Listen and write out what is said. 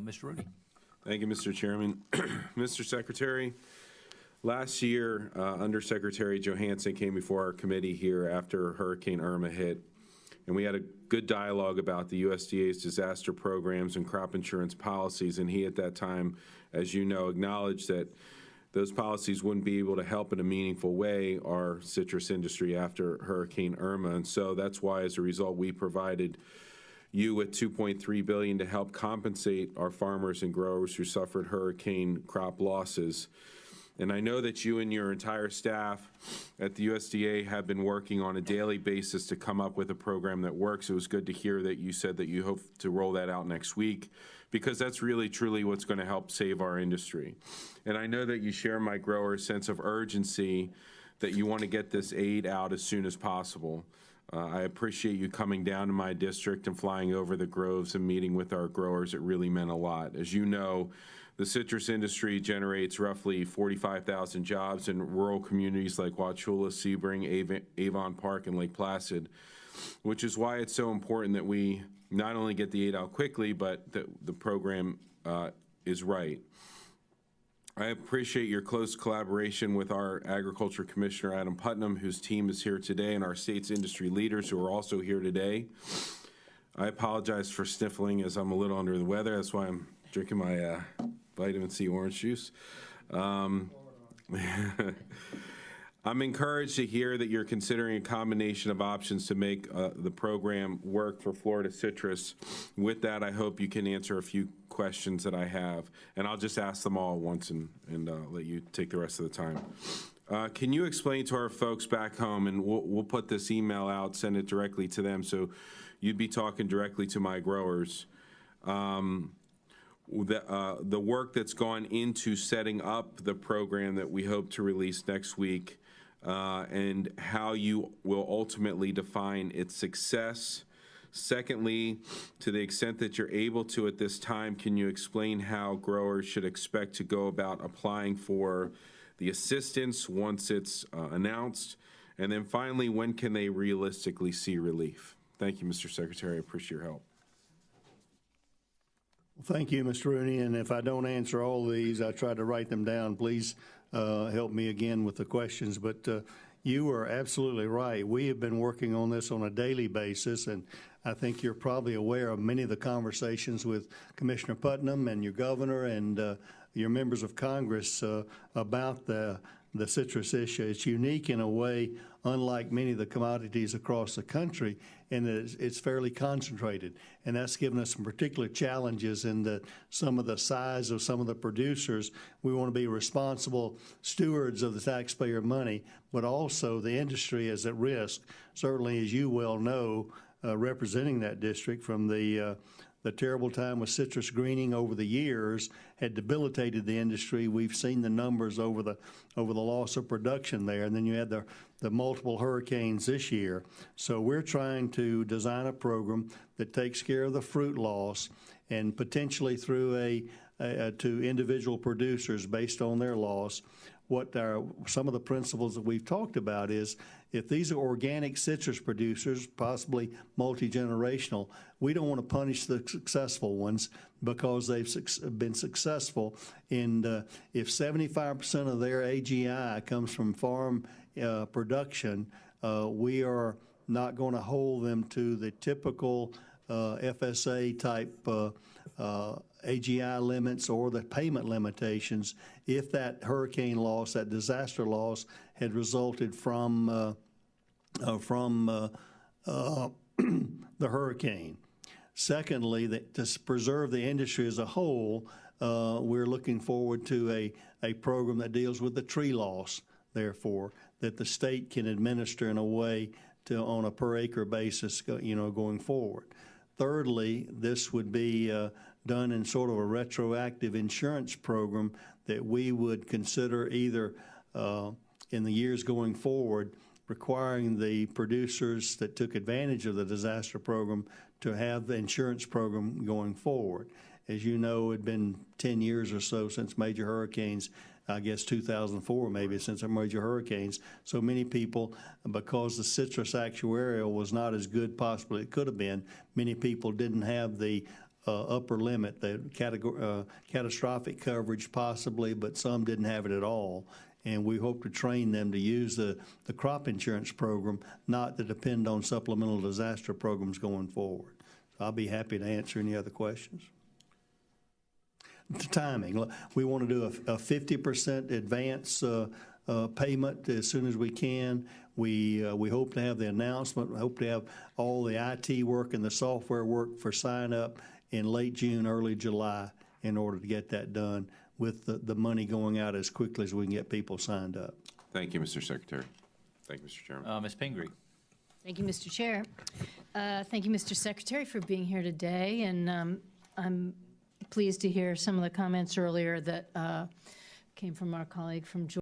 Mr. Rooney. Thank you, Mr. Chairman. Mr. Secretary, last year, Undersecretary Johansson came before our committee here after Hurricane Irma hit, and we had a good dialogue about the USDA's disaster programs and crop insurance policies, and he at that time, as you know, acknowledged that those policies wouldn't be able to help in a meaningful way our citrus industry after Hurricane Irma, and so that's why, as a result, we provided you with $2.3 billion to help compensate our farmers and growers who suffered hurricane crop losses. And I know that you and your entire staff at the USDA have been working on a daily basis to come up with a program that works. It was good to hear that you said that you hope to roll that out next week, because that's really, truly what's going to help save our industry. And I know that you share my growers' sense of urgency that you want to get this aid out as soon as possible. I appreciate you coming down to my district and flying over the groves and meeting with our growers. It really meant a lot. As you know, the citrus industry generates roughly 45,000 jobs in rural communities like Wauchula, Sebring, Avon Park, and Lake Placid, which is why it's so important that we not only get the aid out quickly, but that the program is right. I appreciate your close collaboration with our Agriculture Commissioner, Adam Putnam, whose team is here today, and our state's industry leaders who are also here today. I apologize for sniffling as I'm a little under the weather. That's why I'm drinking my vitamin C orange juice. I'm encouraged to hear that you're considering a combination of options to make the program work for Florida citrus. With that, I hope you can answer a few questions that I have, and I'll just ask them all at once and let you take the rest of the time. Can you explain to our folks back home, and we'll put this email out, send it directly to them, so you'd be talking directly to my growers, the work that's gone into setting up the program that we hope to release next week, and how you will ultimately define its success. Secondly, to the extent that you're able to at this time, can you explain how growers should expect to go about applying for the assistance once it's announced? And then finally, when can they realistically see relief? Thank you, Mr. Secretary. I appreciate your help. Well, thank you, Mr. Rooney. And if I don't answer all these, I try to write them down. Please help me again with the questions. But you are absolutely right. We have been working on this on a daily basis, and I think you're probably aware of many of the conversations with Commissioner Putnam and your governor and your members of Congress about the citrus issue. It's unique in a way, unlike many of the commodities across the country, in that it's fairly concentrated. And that's given us some particular challenges in that some of the size of some of the producers. We want to be responsible stewards of the taxpayer money, but also the industry is at risk. Certainly, as you well know, representing that district, from the terrible time with citrus greening over the years had debilitated the industry. We've seen the numbers over the loss of production there, and then you had the multiple hurricanes this year. So we're trying to design a program that takes care of the fruit loss, and potentially through to individual producers based on their loss. Some of the principles that we've talked about is, if these are organic citrus producers, possibly multi-generational, we don't want to punish the successful ones because they've been successful. And if 75% of their AGI comes from farm production, we are not going to hold them to the typical FSA type AGI limits or the payment limitations if that hurricane loss, that disaster loss, had resulted from the hurricane. Secondly, to preserve the industry as a whole, we're looking forward to a program that deals with the tree loss, therefore, that the state can administer in a way on a per acre basis, going forward. Thirdly, this would be done in sort of a retroactive insurance program that we would consider either in the years going forward, requiring the producers that took advantage of the disaster program to have the insurance program going forward. As you know, it had been 10 years or so since major hurricanes, I guess 2004 maybe, since the major hurricanes. So many people, because the citrus actuarial was not as good possibly it could have been, many people didn't have the upper limit, the catastrophic coverage possibly, but some didn't have it at all. And we hope to train them to use the crop insurance program, not to depend on supplemental disaster programs going forward. So I'll be happy to answer any other questions. The timing, we want to do a 50% advance payment as soon as we can. We hope to have the announcement. We hope to have all the IT work and the software work for sign up in late June, early July in order to get that done, with the money going out as quickly as we can get people signed up. Thank you, Mr. Secretary. Thank you, Mr. Chairman. Ms. Pingree. Thank you, Mr. Chair. Thank you, Mr. Secretary, for being here today, and I'm pleased to hear some of the comments earlier that came from our colleague from Georgia.